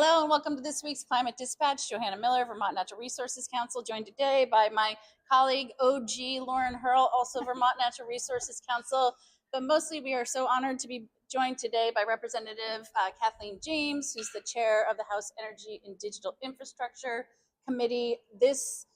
Hello and welcome to this week's Climate Dispatch. Johanna Miller, Vermont Natural Resources Council, joined today by my colleague OG Lauren Hurl, also Vermont Natural Resources Council. But mostly we are so honored to be joined today by Representative Kathleen James, who's the chair of the House Energy and Digital Infrastructure Committee. These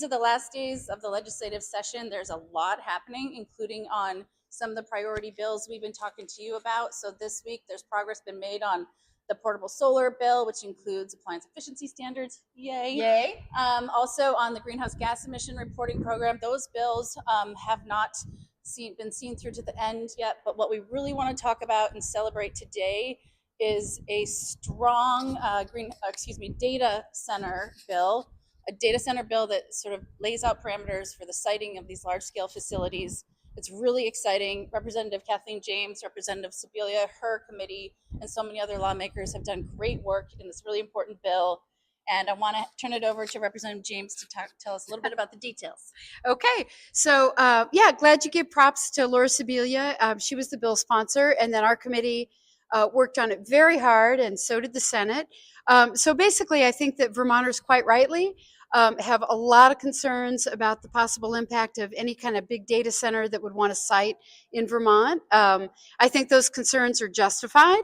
are the last days of the legislative session. There's a lot happening, including on some of the priority bills we've been talking to you about. So this week there's progress been made on the portable solar bill, which includes appliance efficiency standards. Yay. Yay. Also on the greenhouse gas emission reporting program. Those bills have not been seen through to the end yet. But what we really want to talk about and celebrate today is a strong data center bill, a data center bill that sort of lays out parameters for the siting of these large scale facilities. It's really exciting. Representative Kathleen James, Representative Sibilia, her committee, and so many other lawmakers have done great work in this really important bill. And I want to turn it over to Representative James to tell us a little bit about the details. Okay, so glad you give props to Laura Sibilia. She was the bill sponsor, and then our committee worked on it very hard, and so did the Senate. So basically, I think that Vermonters quite rightly have a lot of concerns about the possible impact of any kind of big data center that would want to site in Vermont. I think those concerns are justified.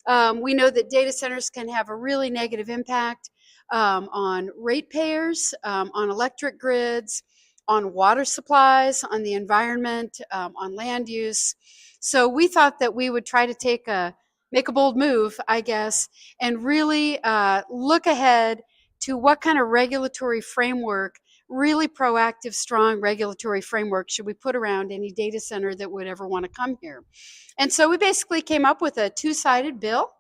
We know that data centers can have a really negative impact on ratepayers, on electric grids, on water supplies, on the environment, on land use. So we thought that we would try to make a bold move, I guess, and really look ahead to what kind of regulatory framework, really proactive, strong regulatory framework should we put around any data center that would ever want to come here. And so we basically came up with a two-sided bill.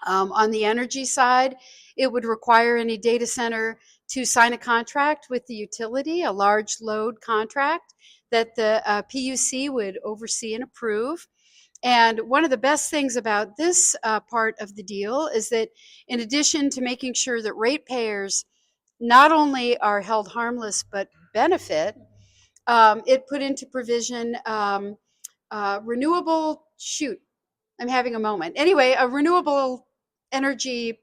On the energy side, it would require any data center to sign a contract with the utility, a large load contract that the PUC would oversee and approve. And one of the best things about this part of the deal is that in addition to making sure that ratepayers not only are held harmless but benefit, it put into provision renewable energy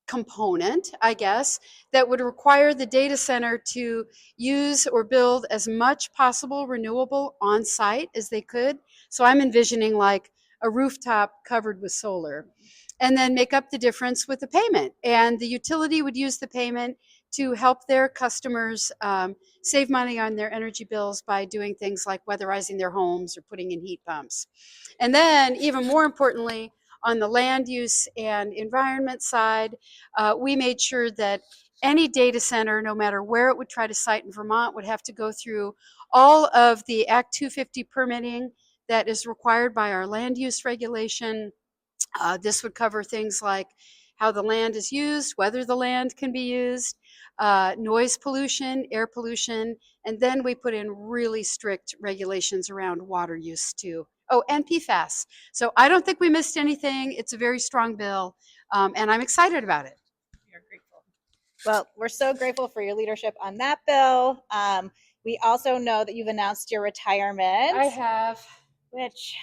component, I guess, that would require the data center to use or build as much possible renewable on site as they could. So I'm envisioning like a rooftop covered with solar, and then make up the difference with the payment. And the utility would use the payment to help their customers save money on their energy bills by doing things like weatherizing their homes or putting in heat pumps. And then even more importantly, on the land use and environment side, we made sure that any data center, no matter where it would try to site in Vermont, would have to go through all of the Act 250 permitting that is required by our land use regulation. This would cover things like how the land is used, whether the land can be used, noise pollution, air pollution, and then we put in really strict regulations around water use too. Oh, and PFAS. So I don't think we missed anything. It's a very strong bill, and I'm excited about it. We are grateful. Well, we're so grateful for your leadership on that bill. We also know that you've announced your retirement. I have. Which,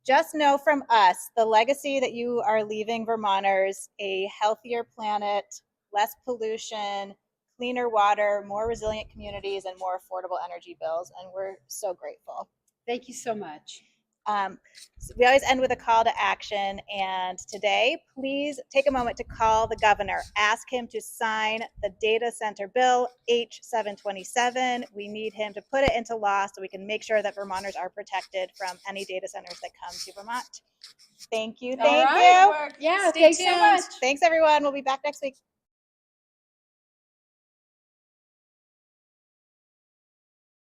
just know from us, the legacy that you are leaving Vermonters: a healthier planet, less pollution, cleaner water, more resilient communities, and more affordable energy bills. And we're so grateful. Thank you so much. So we always end with a call to action, and today, please take a moment to call the governor. Ask him to sign the data center bill H727. We need him to put it into law so we can make sure that Vermonters are protected from any data centers that come to Vermont. Thank you. Thank you. Yeah, Stay thanks tuned. so much. Thanks, everyone. We'll be back next week.